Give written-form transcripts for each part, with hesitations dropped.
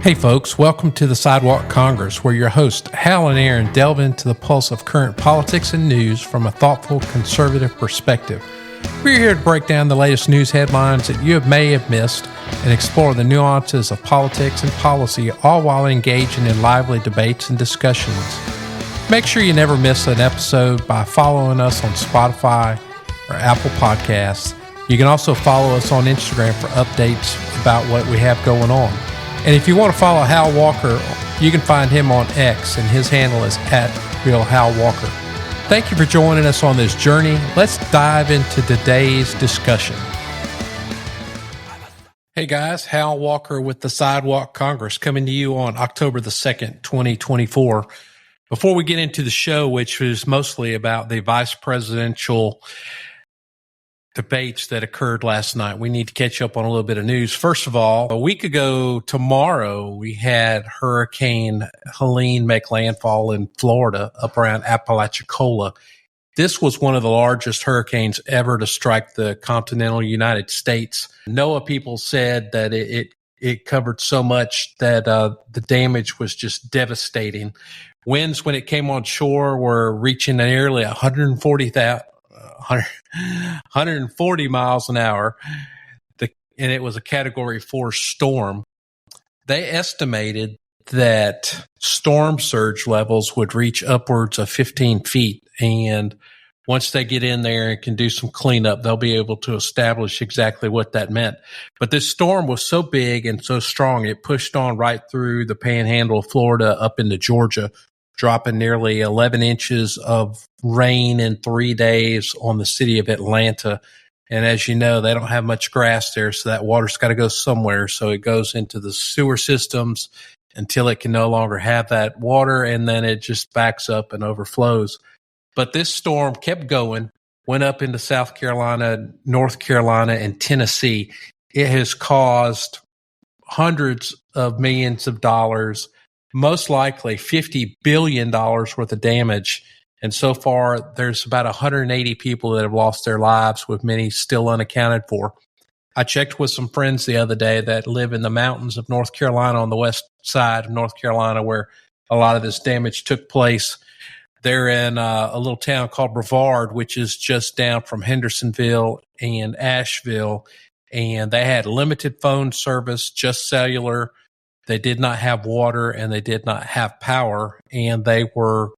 Hey folks, welcome to the Sidewalk Congress, where your hosts Hal and Aaron delve into the pulse of current politics and news from a thoughtful, conservative perspective. We're here to break down the latest news headlines that you may have missed and explore the nuances of politics and policy, all while engaging in lively debates and discussions. Make sure you never miss an episode by following us on Spotify or Apple Podcasts. You can also follow us on Instagram for updates about what we have going on. And if you want to follow Hal Walker, you can find him on X, and his handle is @RealHalWalker. Thank you for joining us on this journey. Let's dive into today's discussion. Hey guys, Hal Walker with the Sidewalk Congress coming to you on October the 2nd, 2024. Before we get into the show, which is mostly about the vice presidential debates that occurred last night, we need to catch up on a little bit of news. First of all, a week ago tomorrow, we had Hurricane Helene make landfall in Florida up around Apalachicola. This was one of the largest hurricanes ever to strike the continental United States. NOAA people said that it covered so much that the damage was just devastating. Winds when it came on shore were reaching nearly 140 miles an hour, and it was a Category 4 storm. They estimated that storm surge levels would reach upwards of 15 feet, and once they get in there and can do some cleanup, they'll be able to establish exactly what that meant. But this storm was so big and so strong, it pushed on right through the panhandle of Florida up into Georgia, dropping nearly 11 inches of rain in 3 days on the city of Atlanta. And as you know, they don't have much grass there, so that water's got to go somewhere. So it goes into the sewer systems until it can no longer have that water, and then it just backs up and overflows. But this storm kept going, went up into South Carolina, North Carolina, and Tennessee. It has caused hundreds of millions of dollars, most likely $50 billion worth of damage. And so far, there's about 180 people that have lost their lives, with many still unaccounted for. I checked with some friends the other day that live in the mountains of North Carolina, on the west side of North Carolina, where a lot of this damage took place. They're in a little town called Brevard, which is just down from Hendersonville and Asheville. And they had limited phone service, just cellular. They did not have water, and they did not have power, and they were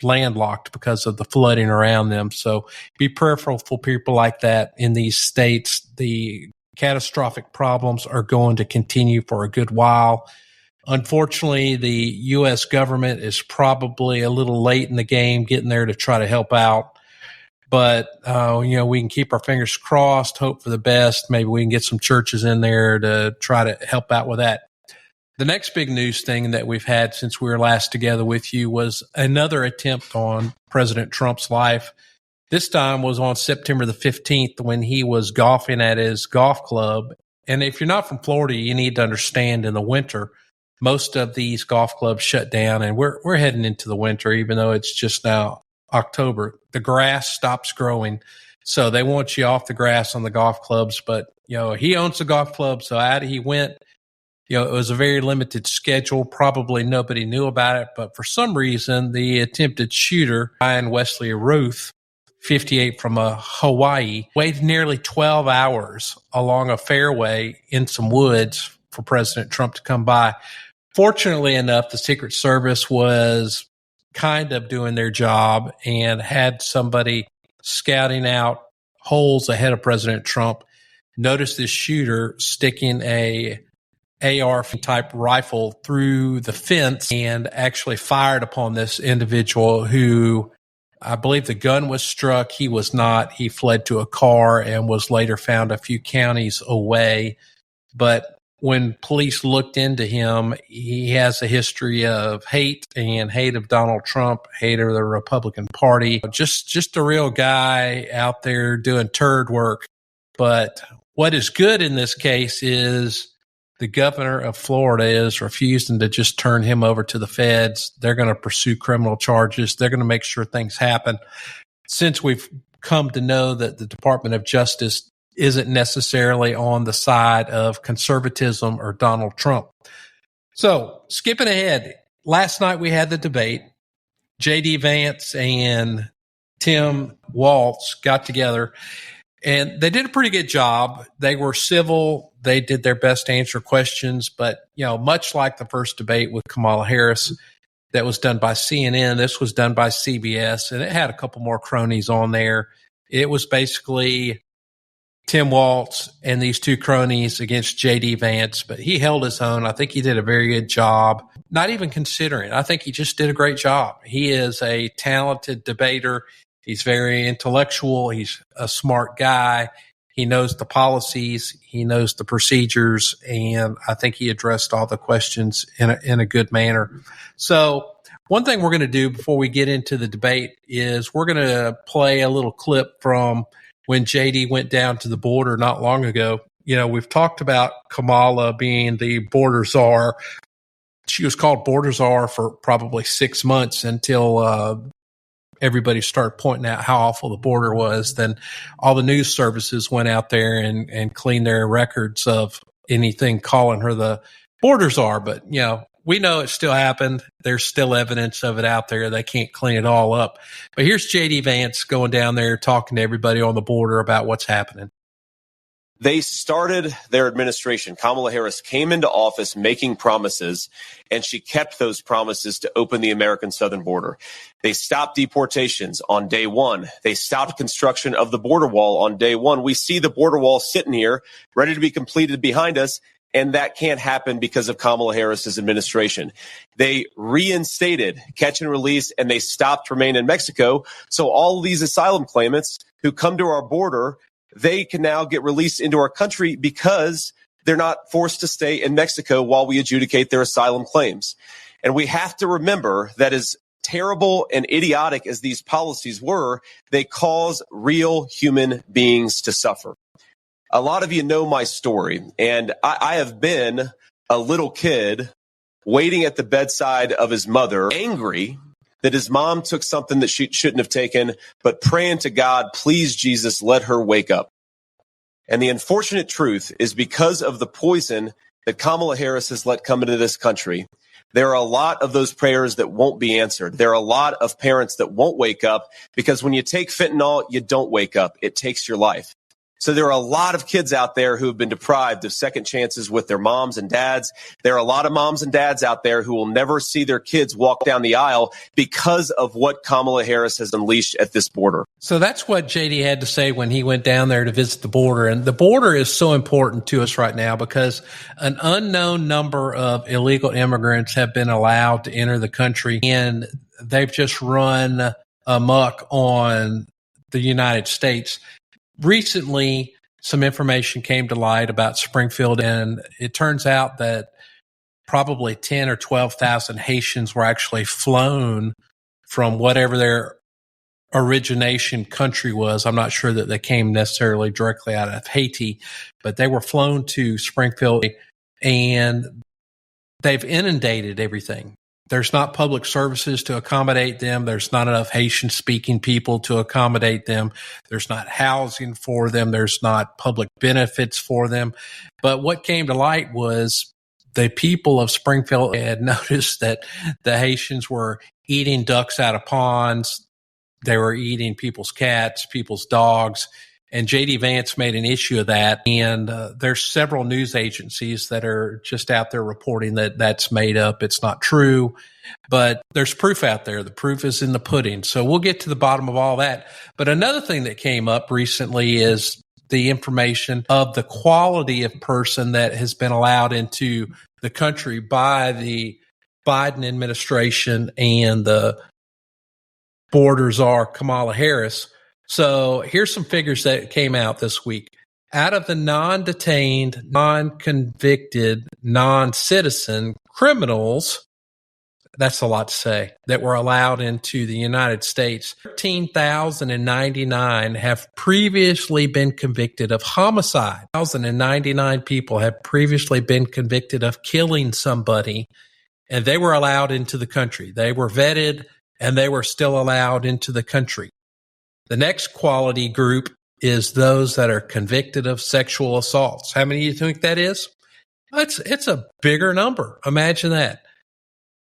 landlocked because of the flooding around them. So be prayerful for people like that in these states. The catastrophic problems are going to continue for a good while. Unfortunately, the U.S. government is probably a little late in the game getting there to try to help out. But, we can keep our fingers crossed, hope for the best. Maybe we can get some churches in there to try to help out with that. The next big news thing that we've had since we were last together with you was another attempt on President Trump's life. This time was on September the 15th when he was golfing at his golf club. And if you're not from Florida, you need to understand in the winter, most of these golf clubs shut down, and we're heading into the winter, even though it's just now October. The grass stops growing, so they want you off the grass on the golf clubs. But, he owns the golf club, so out he went. It was a very limited schedule. Probably nobody knew about it, but for some reason, the attempted shooter, Ryan Wesley Ruth, 58 from Hawaii, waited nearly 12 hours along a fairway in some woods for President Trump to come by. Fortunately enough, the Secret Service was kind of doing their job and had somebody scouting out holes ahead of President Trump. Noticed this shooter sticking a AR-type rifle through the fence and actually fired upon this individual who, I believe the gun was struck. He was not. He fled to a car and was later found a few counties away. But when police looked into him, he has a history of hate of Donald Trump, hate of the Republican Party. Just a real guy out there doing turd work. But what is good in this case is the governor of Florida is refusing to just turn him over to the feds. They're going to pursue criminal charges. They're going to make sure things happen. Since we've come to know that the Department of Justice isn't necessarily on the side of conservatism or Donald Trump. So skipping ahead, last night we had the debate. J.D. Vance and Tim Walz got together, and they did a pretty good job. They were civil. They did their best to answer questions, but, much like the first debate with Kamala Harris that was done by CNN, this was done by CBS, and it had a couple more cronies on there. It was basically Tim Walz and these two cronies against J.D. Vance, but he held his own. I think he did a very good job. Not even considering, I think he just did a great job. He is a talented debater. He's very intellectual. He's a smart guy. He knows the policies. He knows the procedures. And I think he addressed all the questions in a good manner. So one thing we're going to do before we get into the debate is we're going to play a little clip from when JD went down to the border not long ago. We've talked about Kamala being the border czar. She was called border czar for probably 6 months until everybody started pointing out how awful the border was. Then all the news services went out there and cleaned their records of anything calling her the border czar. But, we know it still happened. There's still evidence of it out there. They can't clean it all up. But here's J.D. Vance going down there talking to everybody on the border about what's happening. They started their administration. Kamala Harris came into office making promises, and she kept those promises to open the American southern border. They stopped deportations on day one. They stopped construction of the border wall on day one. We see the border wall sitting here, ready to be completed behind us, and that can't happen because of Kamala Harris's administration. They reinstated catch and release, and they stopped remain in Mexico. So all of these asylum claimants who come to our border, they can now get released into our country because they're not forced to stay in Mexico while we adjudicate their asylum claims. And we have to remember that as terrible and idiotic as these policies were, they cause real human beings to suffer. A lot of you know my story, and I have been a little kid waiting at the bedside of his mother, angry that his mom took something that she shouldn't have taken, but praying to God, please, Jesus, let her wake up. And the unfortunate truth is because of the poison that Kamala Harris has let come into this country, there are a lot of those prayers that won't be answered. There are a lot of parents that won't wake up because when you take fentanyl, you don't wake up. It takes your life. So there are a lot of kids out there who have been deprived of second chances with their moms and dads. There are a lot of moms and dads out there who will never see their kids walk down the aisle because of what Kamala Harris has unleashed at this border. So that's what JD had to say when he went down there to visit the border. And the border is so important to us right now because an unknown number of illegal immigrants have been allowed to enter the country, and they've just run amok on the United States. Recently, some information came to light about Springfield, and it turns out that probably 10 or 12,000 Haitians were actually flown from whatever their origination country was. I'm not sure that they came necessarily directly out of Haiti, but they were flown to Springfield, and they've inundated everything. There's not public services to accommodate them. There's not enough Haitian-speaking people to accommodate them. There's not housing for them. There's not public benefits for them. But what came to light was the people of Springfield had noticed that the Haitians were eating ducks out of ponds. They were eating people's cats, people's dogs. And J.D. Vance made an issue of that. And there's several news agencies that are just out there reporting that that's made up. It's not true. But there's proof out there. The proof is in the pudding. So we'll get to the bottom of all that. But another thing that came up recently is the information of the quality of person that has been allowed into the country by the Biden administration and the border czar Kamala Harris. So here's some figures that came out this week. Out of the non-detained, non-convicted, non-citizen criminals, that's a lot to say, that were allowed into the United States, 13,099 have previously been convicted of homicide. 1,099 people have previously been convicted of killing somebody, and they were allowed into the country. They were vetted, and they were still allowed into the country. The next quality group is those that are convicted of sexual assaults. How many do you think that is? It's a bigger number. Imagine that.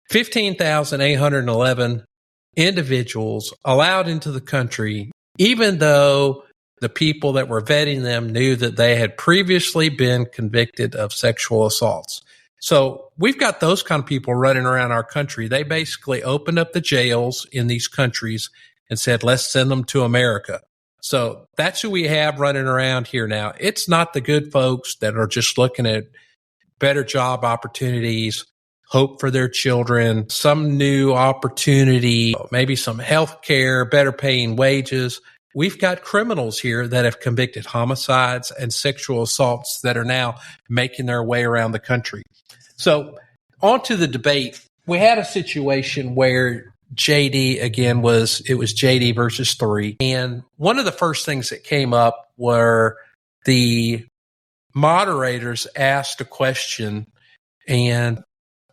15,811 individuals allowed into the country, even though the people that were vetting them knew that they had previously been convicted of sexual assaults. So we've got those kind of people running around our country. They basically opened up the jails in these countries and said, let's send them to America. So that's who we have running around here now. It's not the good folks that are just looking at better job opportunities, hope for their children, some new opportunity, maybe some health care, better paying wages. We've got criminals here that have convicted homicides and sexual assaults that are now making their way around the country. So on to the debate. We had a situation where JD, again, it was JD versus 3. And one of the first things that came up were the moderators asked a question, and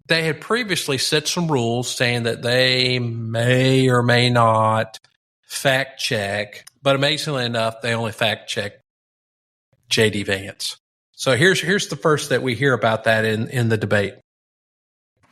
they had previously set some rules saying that they may or may not fact check, but amazingly enough, they only fact check JD Vance. So here's the first that we hear about that in the debate.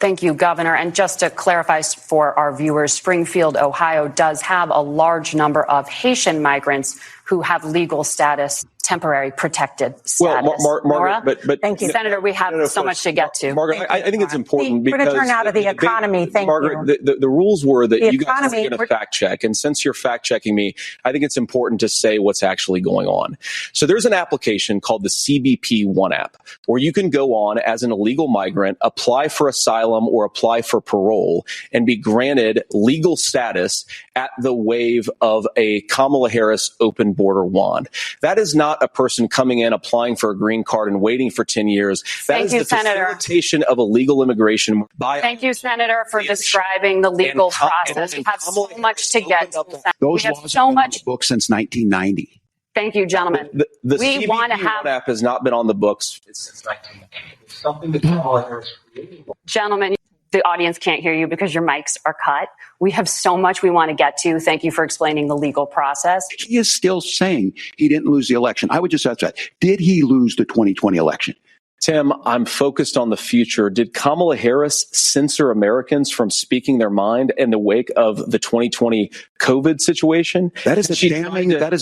Thank you, Governor. And just to clarify for our viewers, Springfield, Ohio does have a large number of Haitian migrants who have legal status, temporary protected status. Well, Margaret, but thank you, Senator. We have so much to get to. Margaret, I think it's important because we're going to turn out of the economy. Thank Margaret, you. The rules were that you guys were going to fact check, and since you're fact checking me, I think it's important to say what's actually going on. So there's an application called the CBP One app, where you can go on as an illegal migrant, apply for asylum or apply for parole, and be granted legal status at the wave of a Kamala Harris open border wand. That is not a person coming in, applying for a green card and waiting for 10 years. That is the facilitation of illegal immigration. Thank you, Senator, for describing the legal process. We have so much to get to. Those laws have been on the books since 1990. Thank you, gentlemen. The CBP One app has not been on the books since 1990. It's something that Kamala Harris created. Gentlemen, the audience can't hear you because your mics are cut. We have so much we want to get to. Thank you for explaining the legal process. He is still saying he didn't lose the election. I would just ask that. Did he lose the 2020 election? Tim, I'm focused on the future. Did Kamala Harris censor Americans from speaking their mind in the wake of the 2020 COVID situation? That is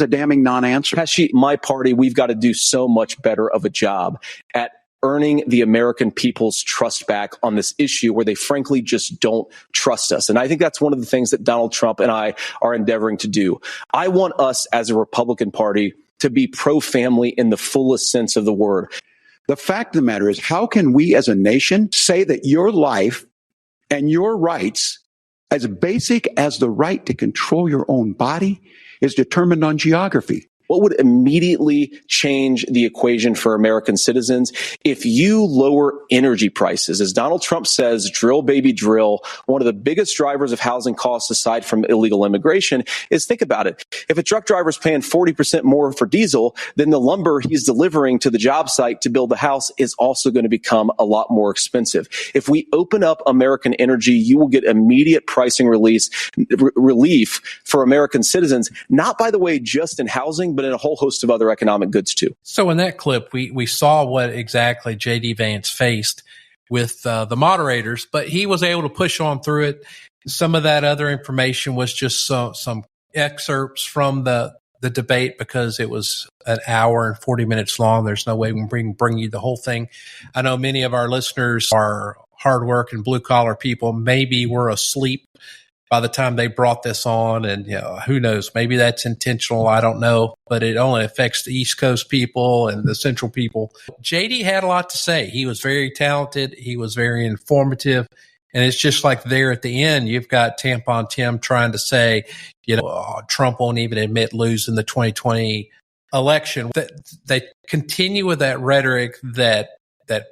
a damning non-answer. My party, we've got to do so much better of a job at earning the American people's trust back on this issue where they frankly just don't trust us. And I think that's one of the things that Donald Trump and I are endeavoring to do. I want us as a Republican Party to be pro-family in the fullest sense of the word. The fact of the matter is, how can we as a nation say that your life and your rights, as basic as the right to control your own body, is determined on geography? What would immediately change the equation for American citizens? If you lower energy prices, as Donald Trump says, drill, baby, drill. One of the biggest drivers of housing costs, aside from illegal immigration, is think about it. If a truck driver is paying 40% more for diesel, then the lumber he's delivering to the job site to build the house is also going to become a lot more expensive. If we open up American energy, you will get immediate pricing relief for American citizens, not, by the way, just in housing, but in a whole host of other economic goods too. So in that clip, we saw what exactly J.D. Vance faced with the moderators, but he was able to push on through it. Some of that other information was just some excerpts from the debate because it was an hour and 40 minutes long. There's no way we can bring you the whole thing. I know many of our listeners are hardworking blue-collar people. Maybe were asleep by the time they brought this on, and who knows, maybe that's intentional. I don't know, but it only affects the East Coast people and the Central people. JD had a lot to say. He was very talented. He was very informative. And it's just like there at the end, you've got Tampon Tim trying to say, Trump won't even admit losing the 2020 election. They continue with that rhetoric that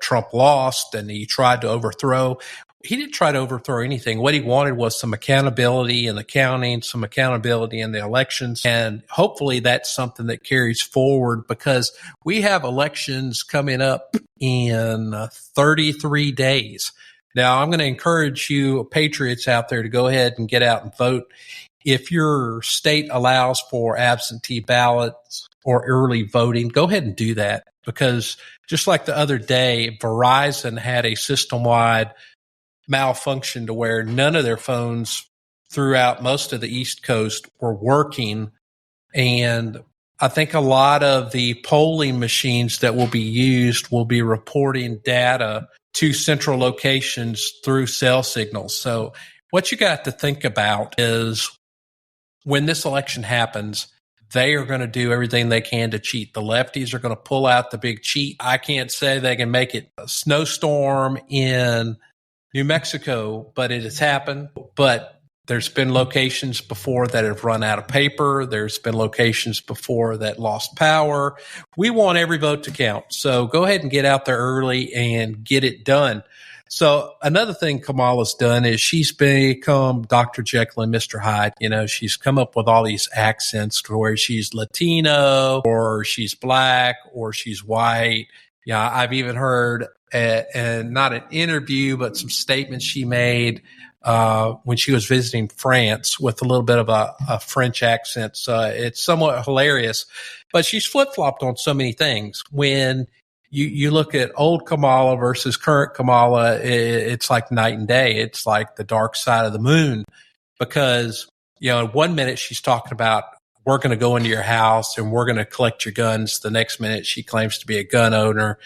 Trump lost and he tried to overthrow. He didn't try to overthrow anything. What he wanted was some accountability in the counting, some accountability in the elections. And hopefully that's something that carries forward because we have elections coming up in 33 days. Now, I'm going to encourage you patriots out there to go ahead and get out and vote. If your state allows for absentee ballots or early voting, go ahead and do that. because just like the other day, Verizon had a system-wide malfunction to where none of their phones throughout most of the East Coast were working. And I think a lot of the polling machines that will be used will be reporting data to central locations through cell signals. So what you got to think about is when this election happens, they are going to do everything they can to cheat. The lefties are going to pull out the big cheat. I can't say they can make it a snowstorm in New Mexico, but it has happened. But there's been locations before that have run out of paper. There's been locations before that lost power. We want every vote to count. So go ahead and get out there early and get it done. So another thing Kamala's done is she's become Dr. Jekyll and Mr. Hyde. You know, she's come up with all these accents to where she's Latino or she's black or she's white. Yeah, I've even heard, and not an interview, but some statements she made when she was visiting France with a little bit of a French accent. So it's somewhat hilarious, but she's flip-flopped on so many things. When you look at old Kamala versus current Kamala, it's like night and day. It's like the dark side of the moon because, you know, in 1 minute she's talking about we're going to go into your house and we're going to collect your guns. The next minute she claims to be a gun owner.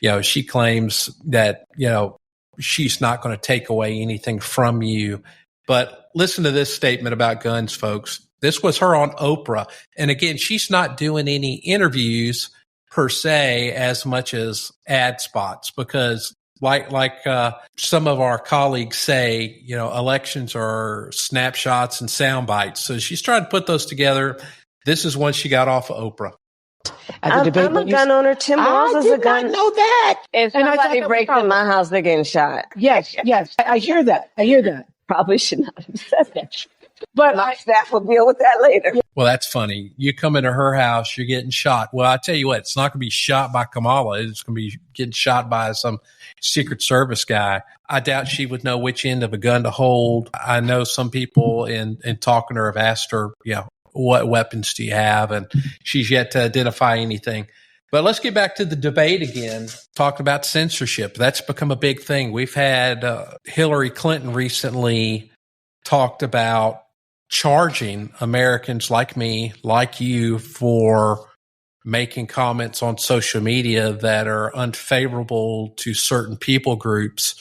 You know, she claims that, you know, she's not going to take away anything from you. But listen to this statement about guns, folks. This was her on Oprah. And again, she's not doing any interviews per se as much as ad spots because like some of our colleagues say, you know, elections are snapshots and sound bites. So she's trying to put those together. This is one she got off of Oprah. I'm a gun owner. Tim Walz is a gun. I did not know that. If somebody breaks in my house, they're getting shot. Yes. I hear that. Probably should not have said that. But my staff will deal with that later. Well, that's funny. You come into her house, you're getting shot. Well, I tell you what, it's not going to be shot by Kamala. It's going to be getting shot by some Secret Service guy. I doubt she would know which end of a gun to hold. I know some people in talking to her have asked her, you know, what weapons do you have? And she's yet to identify anything. But let's get back to the debate again, talking about censorship. That's become a big thing. We've had Hillary Clinton recently talked about charging Americans like me, like you, for making comments on social media that are unfavorable to certain people groups.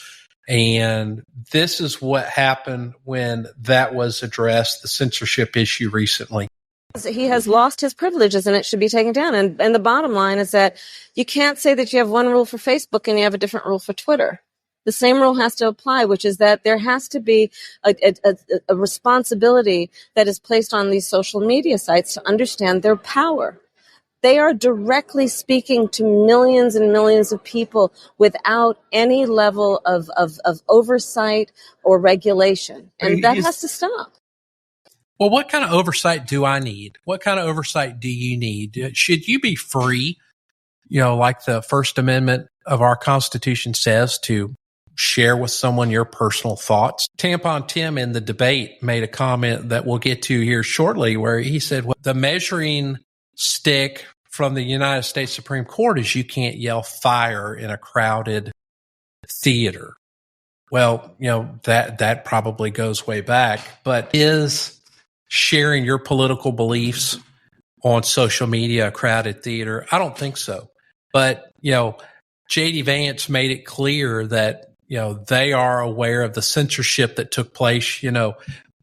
And this is what happened when that was addressed, the censorship issue recently. He has lost his privileges and it should be taken down. And the bottom line is that you can't say that you have one rule for Facebook and you have a different rule for Twitter. The same rule has to apply, which is that there has to be a responsibility that is placed on these social media sites to understand their power. They are directly speaking to millions and millions of people without any level of oversight or regulation. And that has to stop. Well, what kind of oversight do I need? What kind of oversight do you need? Should you be free, you know, like the First Amendment of our Constitution says, to share with someone your personal thoughts? Tampon Tim in the debate made a comment that we'll get to here shortly where he said, well, the measuring stick from the United States Supreme Court is you can't yell fire in a crowded theater. Well, you know, that probably goes way back, but is sharing your political beliefs on social media a crowded theater? I don't think so. But, you know, J.D. Vance made it clear that, you know, they are aware of the censorship that took place. You know,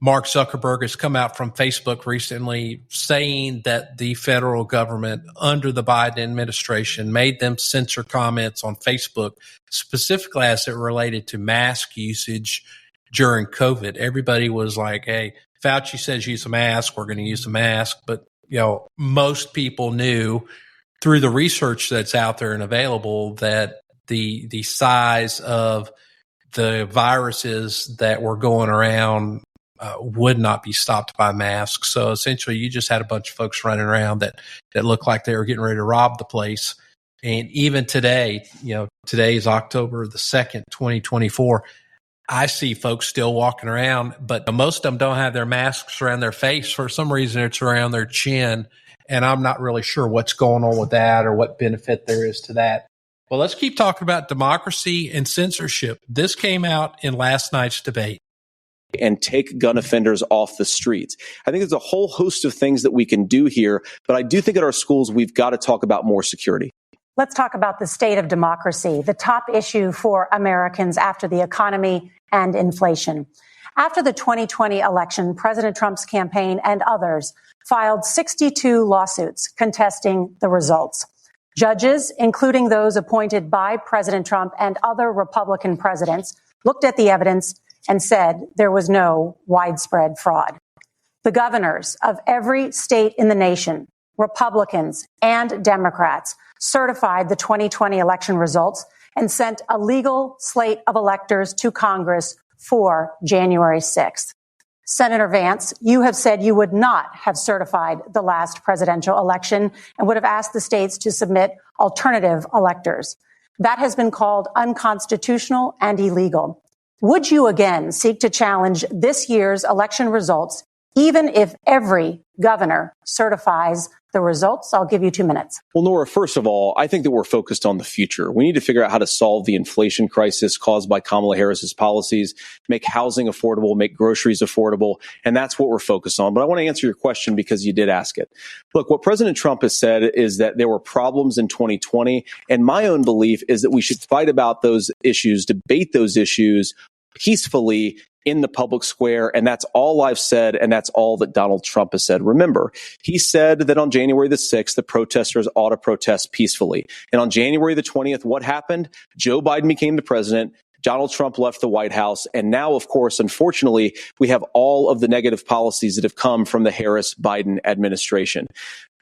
Mark Zuckerberg has come out from Facebook recently saying that the federal government under the Biden administration made them censor comments on Facebook, specifically as it related to mask usage during COVID. Everybody was like, hey, Fauci says use a mask, we're going to use a mask. But, you know, most people knew through the research that's out there and available that the size of the viruses that were going around would not be stopped by masks. So essentially you just had a bunch of folks running around that looked like they were getting ready to rob the place. And even today, you know, today is October the 2nd, 2024. I see folks still walking around, but most of them don't have their masks around their face. For some reason, it's around their chin. And I'm not really sure what's going on with that or what benefit there is to that. Well, let's keep talking about democracy and censorship. This came out in last night's debate. And take gun offenders off the streets. I think there's a whole host of things that we can do here, but I do think at our schools, we've got to talk about more security. Let's talk about the state of democracy, the top issue for Americans after the economy and inflation. After the 2020 election, President Trump's campaign and others filed 62 lawsuits contesting the results. Judges, including those appointed by President Trump and other Republican presidents, looked at the evidence and said there was no widespread fraud. The governors of every state in the nation, Republicans and Democrats, certified the 2020 election results and sent a legal slate of electors to Congress for January 6th. Senator Vance, you have said you would not have certified the last presidential election and would have asked the states to submit alternative electors. That has been called unconstitutional and illegal. Would you again seek to challenge this year's election results, even if every governor certifies the results? I'll give you 2 minutes. Well, Nora, first of all, I think that we're focused on the future. We need to figure out how to solve the inflation crisis caused by Kamala Harris's policies, make housing affordable, make groceries affordable, and that's what we're focused on. But I want to answer your question because you did ask it. Look, what President Trump has said is that there were problems in 2020, and my own belief is that we should fight about those issues, debate those issues peacefully in the public square. And that's all I've said. And that's all that Donald Trump has said. Remember, he said that on January the 6th, the protesters ought to protest peacefully. And on January the 20th, what happened? Joe Biden became the president. Donald Trump left the White House. And now, of course, unfortunately, we have all of the negative policies that have come from the Harris-Biden administration.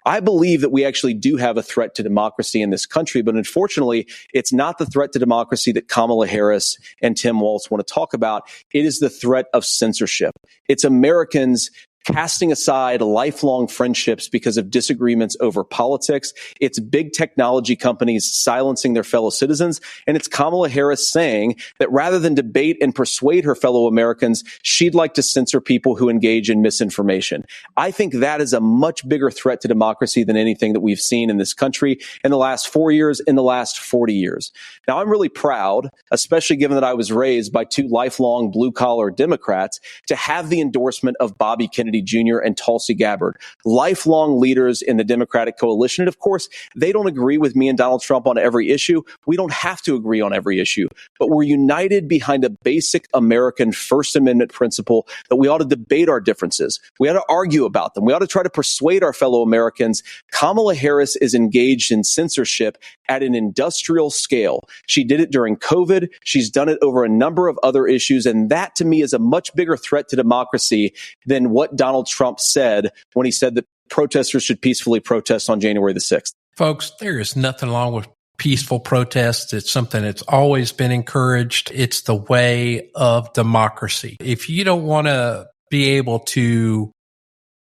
I believe that we actually do have a threat to democracy in this country, but unfortunately, it's not the threat to democracy that Kamala Harris and Tim Walz want to talk about. It is the threat of censorship. It's Americans casting aside lifelong friendships because of disagreements over politics. It's big technology companies silencing their fellow citizens. And it's Kamala Harris saying that rather than debate and persuade her fellow Americans, she'd like to censor people who engage in misinformation. I think that is a much bigger threat to democracy than anything that we've seen in this country in the last 4 years, in the last 40 years. Now, I'm really proud, especially given that I was raised by two lifelong blue-collar Democrats, to have the endorsement of Bobby Kennedy Jr. and Tulsi Gabbard, lifelong leaders in the Democratic coalition. And of course, they don't agree with me and Donald Trump on every issue. We don't have to agree on every issue, but we're united behind a basic American First Amendment principle that we ought to debate our differences. We ought to argue about them. We ought to try to persuade our fellow Americans. Kamala Harris is engaged in censorship at an industrial scale. She did it during COVID. She's done it over a number of other issues. And that, to me, is a much bigger threat to democracy than what Donald Trump said when he said that protesters should peacefully protest on January the 6th. Folks, there is nothing wrong with peaceful protests. It's something that's always been encouraged. It's the way of democracy. If you don't want to be able to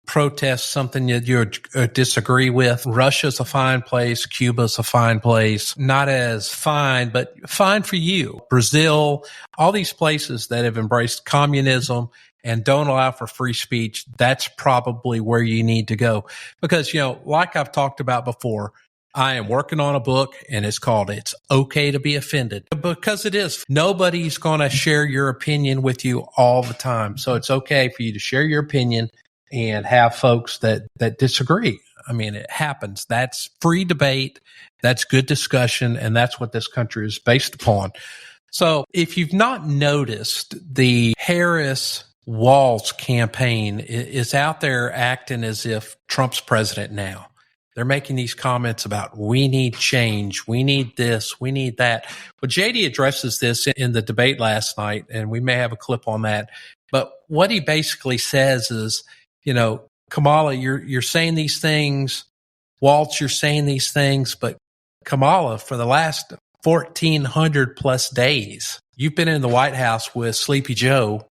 protest something that you disagree with, Russia's a fine place. Cuba's a fine place. Not as fine, but fine for you. Brazil, all these places that have embraced communism and don't allow for free speech, that's probably where you need to go. Because, like I've talked about before, I am working on a book and it's called It's Okay to Be Offended. Because it is. Nobody's going to share your opinion with you all the time. So it's okay for you to share your opinion and have folks that disagree. I mean, it happens. That's free debate. That's good discussion. And that's what this country is based upon. So if you've not noticed, the Harris-Walz campaign is out there acting as if Trump's president now. They're making these comments about, we need change, we need this, we need that. But JD addresses this in the debate last night, and we may have a clip on that. But what he basically says is, Kamala, you're saying these things. Walz, you're saying these things. But Kamala, for the last 1,400 plus days, you've been in the White House with Sleepy Joe.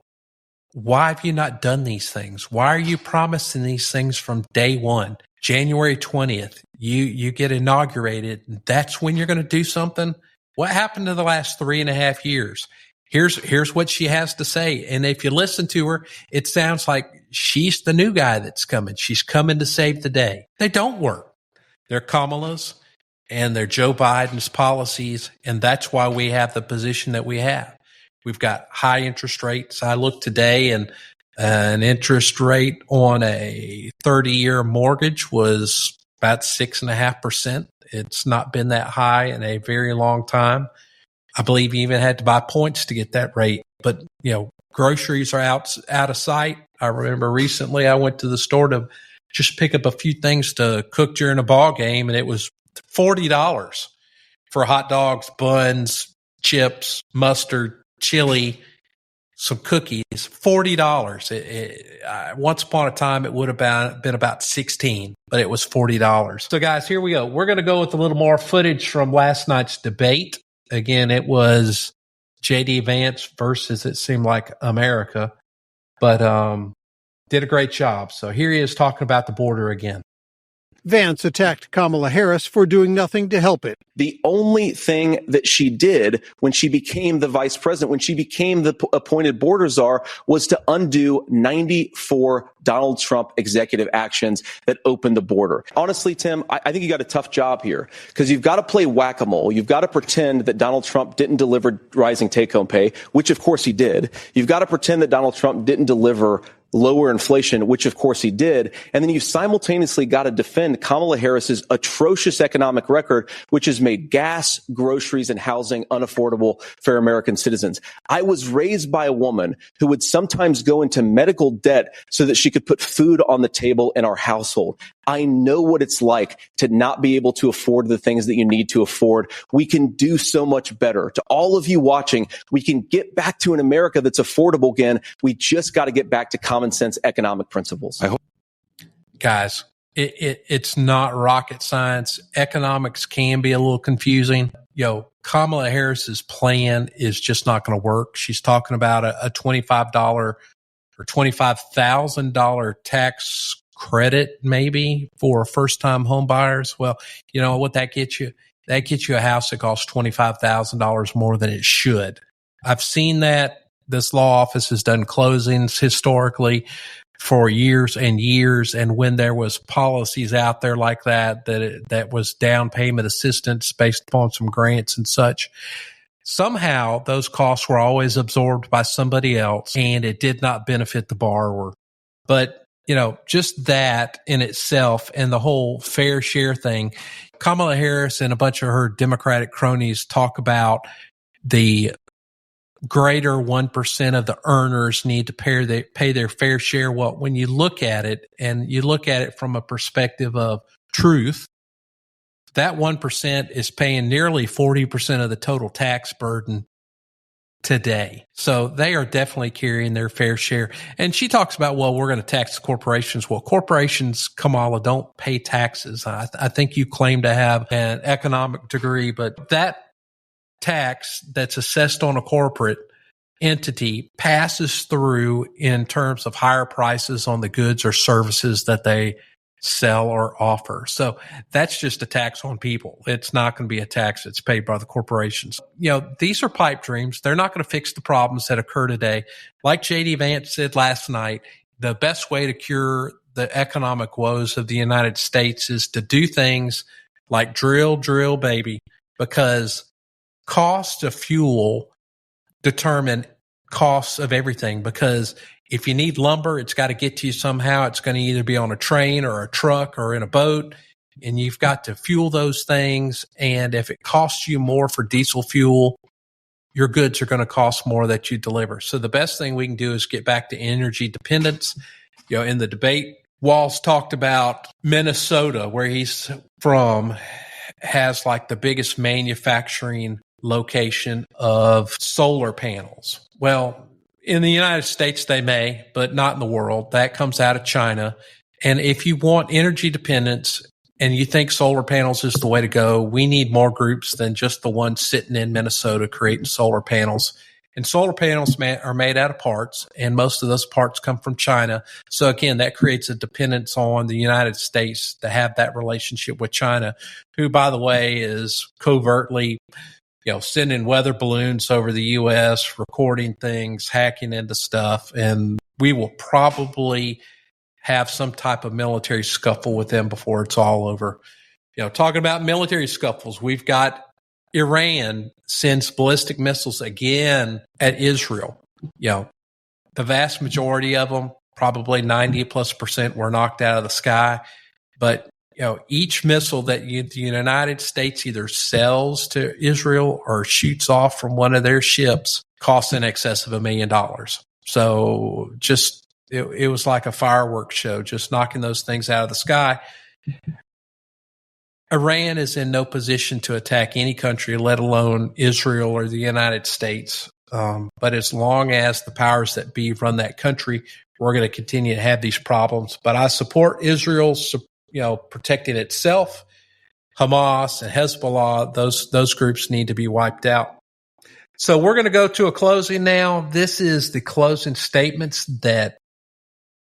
Why have you not done these things? Why are you promising these things from day one? January 20th, you get inaugurated. That's when you're going to do something. What happened to the last 3.5 years? Here's what she has to say. And if you listen to her, it sounds like she's the new guy that's coming. She's coming to save the day. They don't work. They're Kamala's and they're Joe Biden's policies. And that's why we have the position that we have. We've got high interest rates. I looked today and an interest rate on a 30-year mortgage was about 6.5%. It's not been that high in a very long time. I believe you even had to buy points to get that rate. But, groceries are out of sight. I remember recently I went to the store to just pick up a few things to cook during a ball game, and it was $40 for hot dogs, buns, chips, mustard, chili, some cookies. $40. Once upon a time, it would have been about $16, but it was $40. So, guys, here we go. We're going to go with a little more footage from last night's debate. Again, it was J.D. Vance versus, it seemed like, America, but did a great job. So here he is talking about the border again. Vance attacked Kamala Harris for doing nothing to help it. The only thing that she did when she became the vice president, when she became the appointed border czar, was to undo 94 Donald Trump executive actions that opened the border. Honestly, Tim, I think you got a tough job here because you've got to play whack-a-mole. You've got to pretend that Donald Trump didn't deliver rising take-home pay, which of course he did. You've got to pretend that Donald Trump didn't deliver lower inflation, which of course he did. And then you simultaneously got to defend Kamala Harris's atrocious economic record, which has made gas, groceries, and housing unaffordable for American citizens. I was raised by a woman who would sometimes go into medical debt so that she could put food on the table in our household. I know what it's like to not be able to afford the things that you need to afford. We can do so much better. To all of you watching, we can get back to an America that's affordable again. We just got to get back to common sense economic principles. Guys, it's not rocket science. Economics can be a little confusing. Kamala Harris's plan is just not going to work. She's talking about a $25 or $25,000 tax credit maybe for first-time home buyers. Well, you know what that gets you? That gets you a house that costs $25,000 more than it should. I've seen that. This law office has done closings historically for years and years. And when there was policies out there like that was down payment assistance based upon some grants and such, somehow those costs were always absorbed by somebody else and it did not benefit the borrower. But just that in itself and the whole fair share thing, Kamala Harris and a bunch of her Democratic cronies talk about the greater 1% of the earners need to pay their fair share. Well, when you look at it and you look at it from a perspective of truth, that 1% is paying nearly 40% of the total tax burden today. So they are definitely carrying their fair share. And she talks about, well, we're going to tax corporations. Well, corporations, Kamala, don't pay taxes. I think you claim to have an economic degree, but that tax that's assessed on a corporate entity passes through in terms of higher prices on the goods or services that they sell or offer. So that's just a tax on people. It's not going to be a tax that's paid by the corporations. These are pipe dreams. They're not going to fix the problems that occur today. Like J.D. Vance said last night, the best way to cure the economic woes of the United States is to do things like drill, baby, because costs of fuel determine costs of everything. Because if you need lumber, it's got to get to you somehow. It's going to either be on a train or a truck or in a boat, and you've got to fuel those things. And if it costs you more for diesel fuel, your goods are going to cost more that you deliver. So the best thing we can do is get back to energy dependence. In the debate, Walz talked about Minnesota, where he's from, has like the biggest manufacturing location of solar panels. Well, in the United States, they may, but not in the world. That comes out of China. And if you want energy dependence and you think solar panels is the way to go, we need more groups than just the one sitting in Minnesota creating solar panels. And solar panels are made out of parts, and most of those parts come from China. So again, that creates a dependence on the United States to have that relationship with China, who, by the way, is covertly sending weather balloons over the U.S., recording things, hacking into stuff, and we will probably have some type of military scuffle with them before it's all over. Talking about military scuffles, we've got Iran sends ballistic missiles again at Israel. The vast majority of them, probably 90+%, were knocked out of the sky. But each missile that the United States either sells to Israel or shoots off from one of their ships costs in excess of $1 million. So it was like a fireworks show, just knocking those things out of the sky. Iran is in no position to attack any country, let alone Israel or the United States. But as long as the powers that be run that country, we're going to continue to have these problems. But I support Israel, protecting itself. Hamas and Hezbollah, those groups need to be wiped out. So we're going to go to a closing now. This is the closing statements that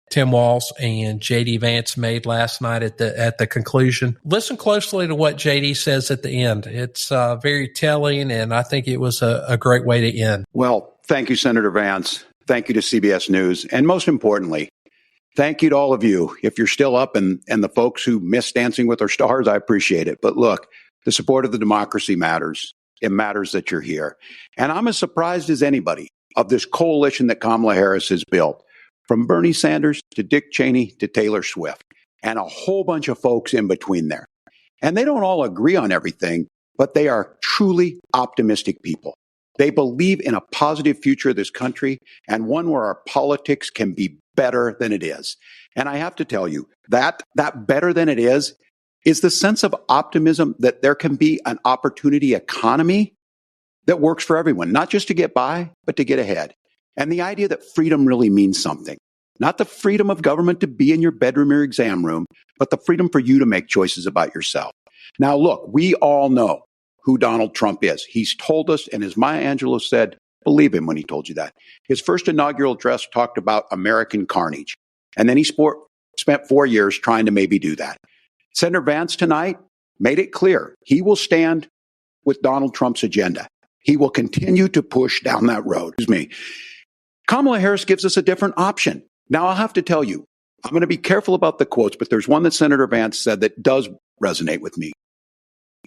Tim Walz and JD Vance made last night at the conclusion. Listen closely to what JD says at the end. It's very telling, and I think it was a great way to end. Well, thank you, Senator Vance. Thank you to CBS News. And most importantly, thank you to all of you. If you're still up and the folks who miss Dancing with Our Stars, I appreciate it. But look, the support of the democracy matters. It matters that you're here. And I'm as surprised as anybody of this coalition that Kamala Harris has built, from Bernie Sanders to Dick Cheney to Taylor Swift, and a whole bunch of folks in between there. And they don't all agree on everything, but they are truly optimistic people. They believe in a positive future of this country and one where our politics can be better than it is. And I have to tell you, that better than it is the sense of optimism that there can be an opportunity economy that works for everyone, not just to get by, but to get ahead. And the idea that freedom really means something, not the freedom of government to be in your bedroom or exam room, but the freedom for you to make choices about yourself. Now, look, we all know who Donald Trump is. He's told us, and as Maya Angelou said, believe him when he told you that. His first inaugural address talked about American carnage. And then he spent 4 years trying to maybe do that. Senator Vance tonight made it clear he will stand with Donald Trump's agenda. He will continue to push down that road. Kamala Harris gives us a different option. Now, I'll have to tell you, I'm going to be careful about the quotes, but there's one that Senator Vance said that does resonate with me.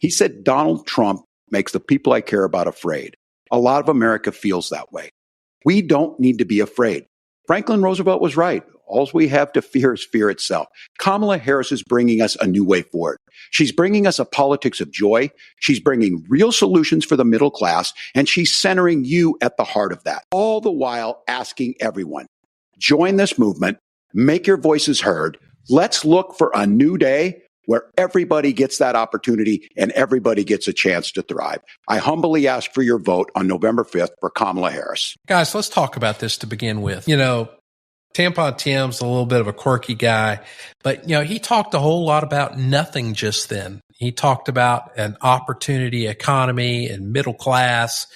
He said, Donald Trump makes the people I care about afraid. A lot of America feels that way. We don't need to be afraid. Franklin Roosevelt was right. All we have to fear is fear itself. Kamala Harris is bringing us a new way forward. She's bringing us a politics of joy. She's bringing real solutions for the middle class, and she's centering you at the heart of that. All the while asking everyone, join this movement, make your voices heard. Let's look for a new day where everybody gets that opportunity and everybody gets a chance to thrive. I humbly ask for your vote on November 5th for Kamala Harris. Guys, let's talk about this to begin with. Tampon Tim's a little bit of a quirky guy, but, he talked a whole lot about nothing just then. He talked about an opportunity economy and middle class.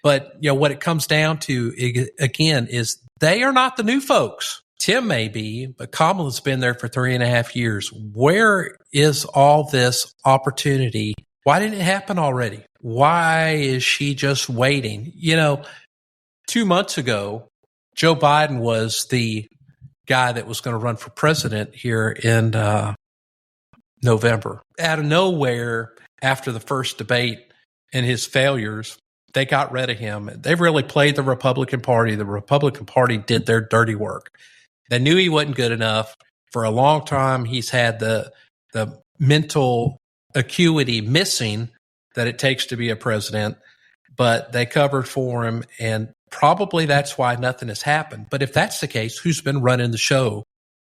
But, what it comes down to, again, is they are not the new folks. Tim may be, but Kamala's been there for 3.5 years. Where is all this opportunity? Why didn't it happen already? Why is she just waiting? 2 months ago, Joe Biden was the guy that was going to run for president here in November. Out of nowhere, after the first debate and his failures, they got rid of him. They really played the Republican Party. The Republican Party did their dirty work. They knew he wasn't good enough. For a long time, he's had the mental acuity missing that it takes to be a president, but they covered for him, and probably that's why nothing has happened. But if that's the case, who's been running the show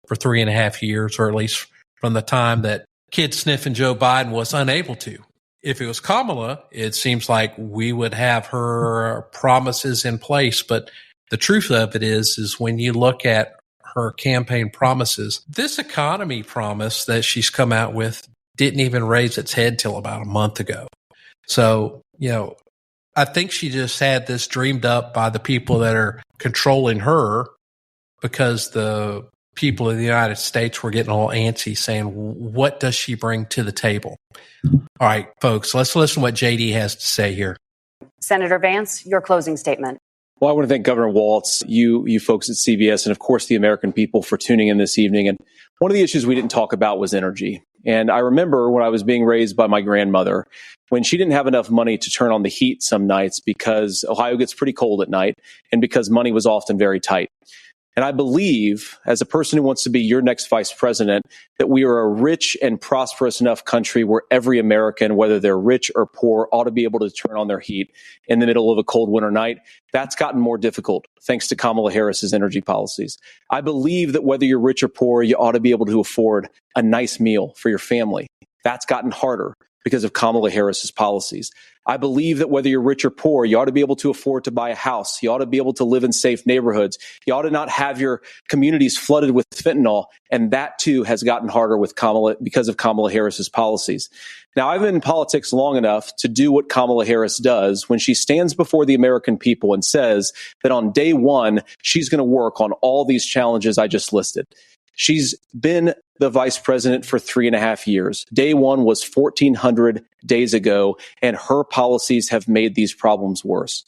for 3.5 years, or at least from the time that kid sniffing Joe Biden was unable to? If it was Kamala, it seems like we would have her promises in place. But the truth of it is when you look at her campaign promises, this economy promise that she's come out with didn't even raise its head till about a month ago. So, I think she just had this dreamed up by the people that are controlling her, because the people of the United States were getting all antsy saying, what does she bring to the table? All right, folks, let's listen to what JD has to say here. Senator Vance, your closing statement. Well, I want to thank Governor Walz, you folks at CBS, and of course the American people for tuning in this evening. And one of the issues we didn't talk about was energy. And I remember when I was being raised by my grandmother, when she didn't have enough money to turn on the heat some nights because Ohio gets pretty cold at night and because money was often very tight. And I believe, as a person who wants to be your next vice president, that we are a rich and prosperous enough country where every American, whether they're rich or poor, ought to be able to turn on their heat in the middle of a cold winter night. That's gotten more difficult thanks to Kamala Harris's energy policies. I believe that whether you're rich or poor, you ought to be able to afford a nice meal for your family. That's gotten harder because of Kamala Harris's policies. I believe that whether you're rich or poor, you ought to be able to afford to buy a house. You ought to be able to live in safe neighborhoods. You ought to not have your communities flooded with fentanyl. And that too has gotten harder with because of Kamala Harris's policies. Now, I've been in politics long enough to do what Kamala Harris does when she stands before the American people and says that on day one, she's going to work on all these challenges I just listed. She's been the vice president for 3.5 years. Day one was 1,400 days ago, and her policies have made these problems worse.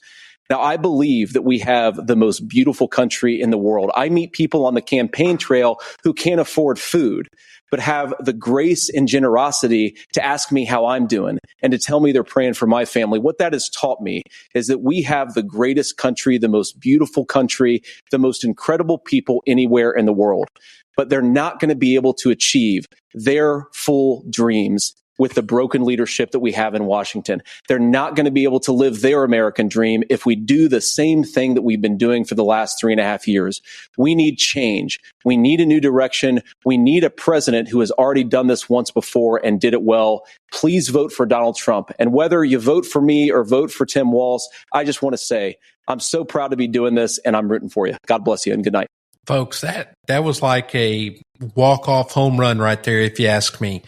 Now, I believe that we have the most beautiful country in the world. I meet people on the campaign trail who can't afford food, but have the grace and generosity to ask me how I'm doing and to tell me they're praying for my family. What that has taught me is that we have the greatest country, the most beautiful country, the most incredible people anywhere in the world. But they're not going to be able to achieve their full dreams with the broken leadership that we have in Washington. They're not going to be able to live their American dream if we do the same thing that we've been doing for the last 3.5 years. We need change. We need a new direction. We need a president who has already done this once before and did it well. Please vote for Donald Trump. And whether you vote for me or vote for Tim Walz, I just want to say I'm so proud to be doing this, and I'm rooting for you. God bless you and good night. Folks, that was like a walk-off home run right there, if you ask me.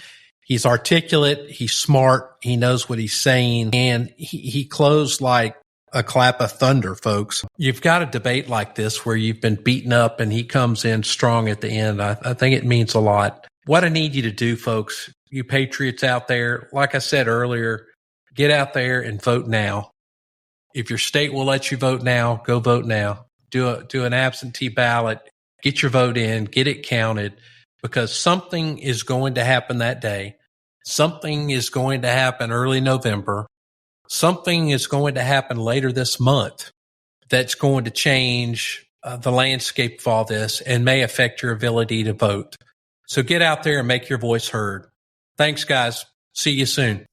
He's articulate, he's smart, he knows what he's saying, and he closed like a clap of thunder, folks. You've got a debate like this where you've been beaten up and he comes in strong at the end. I think it means a lot. What I need you to do, folks, you patriots out there, like I said earlier, get out there and vote now. If your state will let you vote now, go vote now. Do an absentee ballot, get your vote in, get it counted, because something is going to happen that day. Something is going to happen early November. Something is going to happen later this month that's going to change the landscape of all this and may affect your ability to vote. So get out there and make your voice heard. Thanks, guys. See you soon.